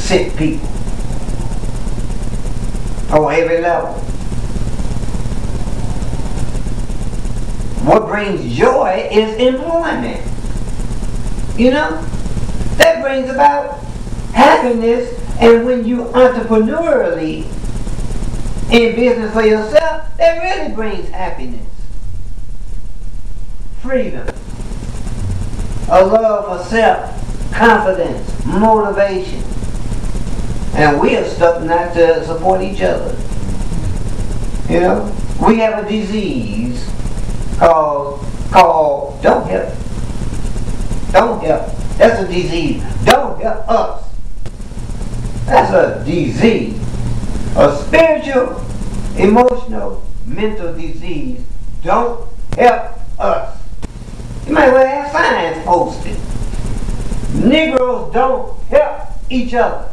sick people on every level. What brings joy is employment. You know? That brings about happiness, and when you entrepreneurially in business for yourself, that really brings happiness. Freedom. A love for self, confidence, motivation. And we are stuck not to support each other. You know? We have a disease called don't help. Don't help. That's a disease. Don't help us. That's a disease. A spiritual, emotional, mental disease. Don't help us. You might well have signs posted. Negroes don't help each other.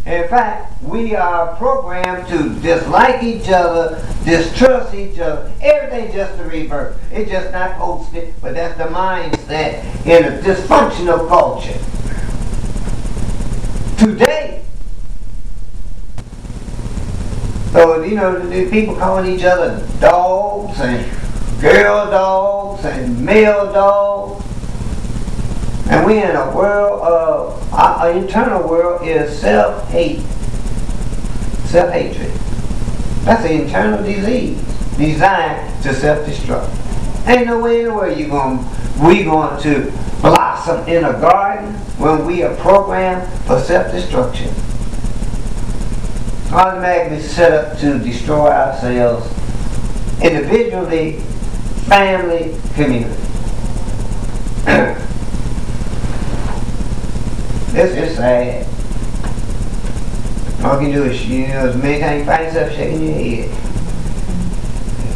In fact, we are programmed to dislike each other, distrust each other. Everything just the reverse. It's just not posted, but that's the mindset in a dysfunctional culture. Today, so you know, the people calling each other dogs and girl dogs and male dogs. And we're in a world of, our internal world is self-hate. Self-hatred. That's an internal disease designed to self-destruct. Ain't no way in the world we going to blossom in a garden when we are programmed for self-destruction. Automatically set up to destroy ourselves individually, family, community. This is sad. All you can do is, you know, as many times you find yourself shaking your head.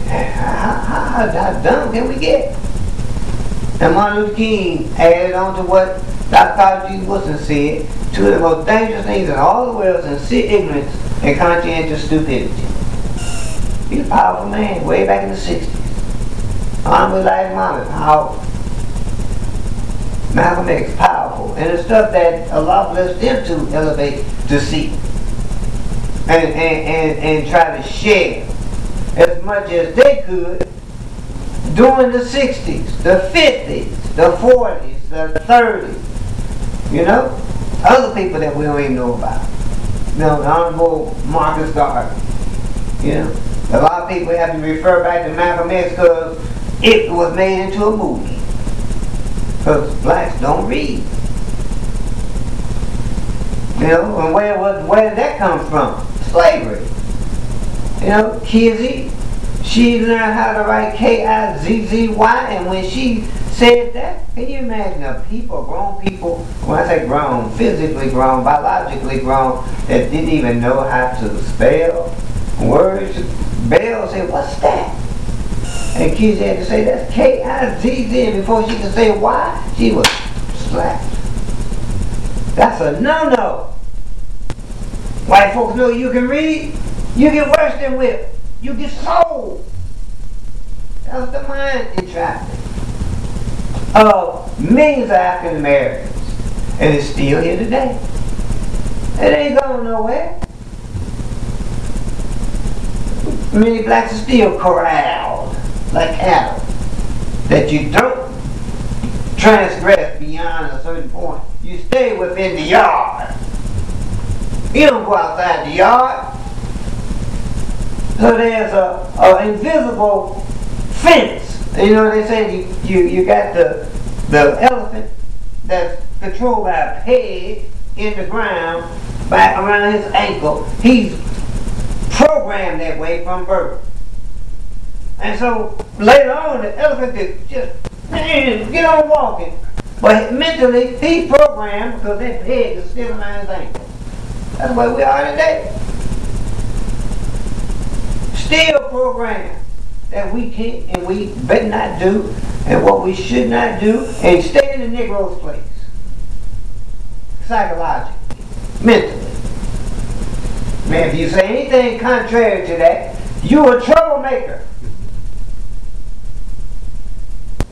How dumb can we get? And Martin Luther King added on to what Dr. Carter G. Woodson said, two of the most dangerous things in all the world is ignorance and conscientious stupidity. He's a powerful man, way back in the 60s. Honorable Elijah Muhammad, powerful. Malcolm X, powerful. And the stuff that Allah blessed them to elevate to see. And try to share as much as they could during the 60s, the 50s, the 40s, the 30s. You know? Other people that we don't even know about. You know, the Honorable Marcus Garvey. You know? A lot of people have to refer back to Malcolm X because it was made into a movie. Because blacks don't read. You know, and where did that come from? Slavery. You know, Kizzy, she learned how to write K-I-Z-Z-Y, and when she said that, can you imagine a people, grown people, when I say grown, physically grown, biologically grown, that didn't even know how to spell words? Bell said, what's that? And Kizzy had to say, that's K-I-Z-Z, and before she could say why, she was slapped. That's a no-no. White folks know you can read, you get worse than whipped. You get sold. That was the mind entrapment of millions of African Americans. And it's still here today. It ain't going nowhere. Many blacks are still corralled like cattle. That you don't transgress beyond a certain point. You stay within the yard. You don't go outside the yard. So there's a invisible fence. You know what they say? You got the elephant that's controlled by a peg in the ground back around his ankle. He's programmed that way from birth. And so later on the elephant could just get on walking. But mentally he's programmed because that peg is still around his ankle. That's the way we are today. Still programmed that we can't and we better not do, and what we should not do, and stay in the Negro's place. Psychologically, mentally. Man, if you say anything contrary to that, you're a troublemaker.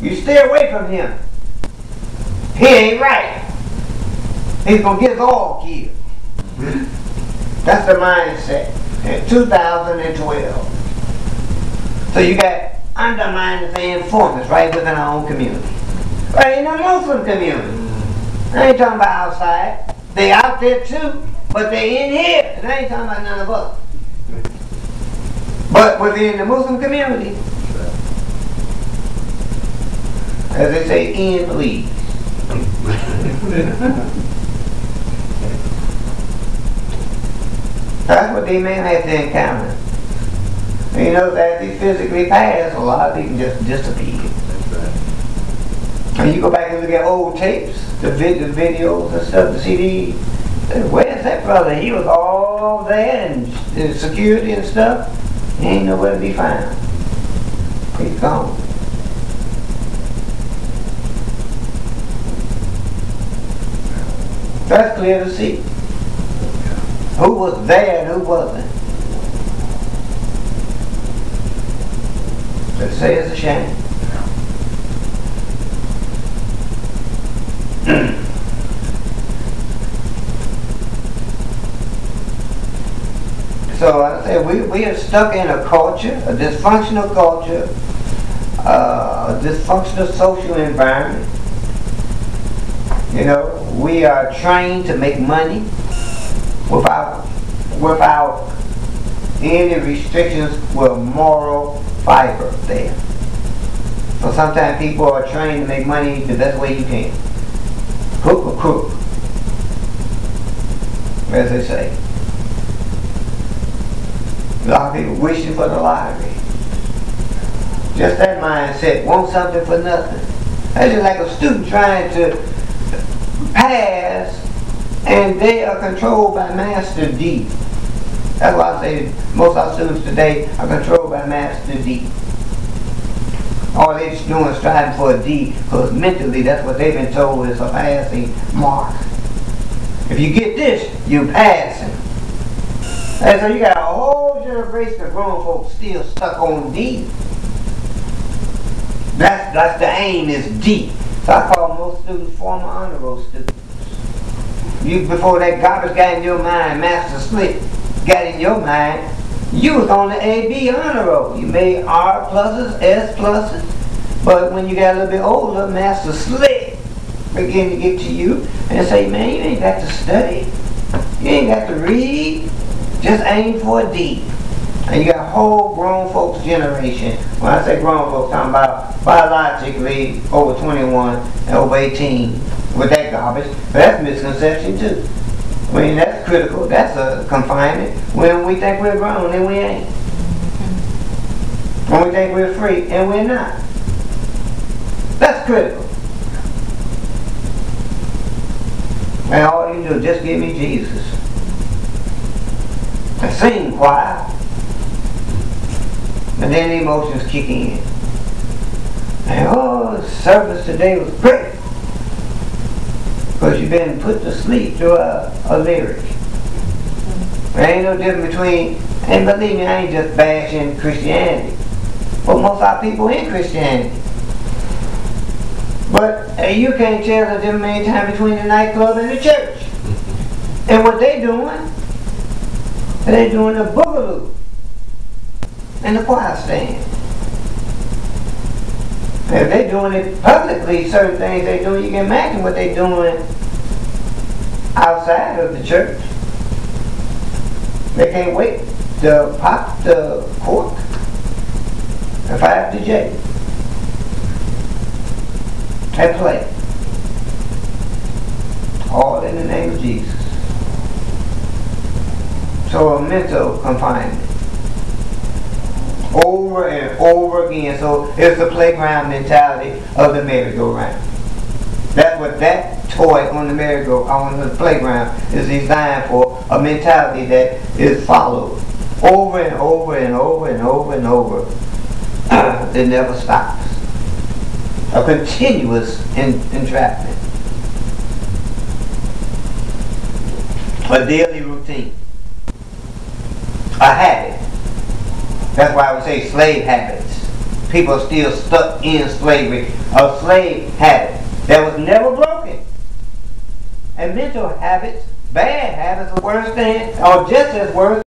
You stay away from him. He ain't right. He's gonna get us all killed. That's the mindset in 2012. So you got undermining the informants right within our own community. Right in the Muslim community. I ain't talking about outside. They out there too, but they in here. And I ain't talking about none of us. But within the Muslim community, as they say, in please. That's what they may have to encounter. And you know, that they physically pass, a lot of people just disappear. And you go back and look at old tapes, the videos and stuff, the CDs. Where's that brother? He was all there and security and stuff. He ain't nowhere to be found. He's gone. That's clear to see. Who was there and who wasn't. Let's say it's a shame. So I say we are stuck in a culture, a dysfunctional culture, a dysfunctional social environment. You know, we are trained to make money without any restrictions with moral fiber there. So sometimes people are trained to make money the best way you can. Hook or crook, as they say. A lot of people wishing for the lottery. Just that mindset, want something for nothing. That's just like a student trying to pass and they are controlled by Master D. That's why I say most of our students today are controlled by Master D. All they're doing is striving for a D, because mentally that's what they've been told is a passing mark. If you get this, you're passing. And so you got a whole generation of grown folks still stuck on D. That's the aim, is D. So I call most students former honor roll students. You, before that garbage got in your mind, Master Slick got in your mind, you was on the AB honor roll. You made R pluses, S pluses, but when you got a little bit older, Master Slick began to get to you and say, man, you ain't got to study. You ain't got to read. Just aim for a D. And you got a whole grown folks generation. When I say grown folks, I'm talking about biologically over 21 and over 18 with that garbage. But that's misconception too. I mean, that's critical. That's a confinement. When we think we're grown and we ain't. When we think we're free and we're not. That's critical. And all you do is just give me Jesus. And sing choir. And then the emotions kick in. And oh, the service today was great. Because you've been put to sleep through a lyric. There ain't no difference between, and believe me, I ain't just bashing Christianity. But most of our people in Christianity. But you can't tell the difference any time between the nightclub and the church. And what they doing the boogaloo and the choir stand. And if they're doing it publicly, certain things they're doing, you can imagine what they're doing outside of the church. They can't wait to pop the cork and fire the J and play. All in the name of Jesus. So a mental confinement. Over and over again. So it's the playground mentality of the merry-go-round. That's what that toy on the merry-go-round, on the playground, is designed for. A mentality that is followed over and over and over and over and over. It never stops. A continuous entrapment. A daily routine. A habit. That's why I would say slave habits. People are still stuck in slavery. A slave habit that was never broken. And mental habits Bad habits are worse than, or just as worse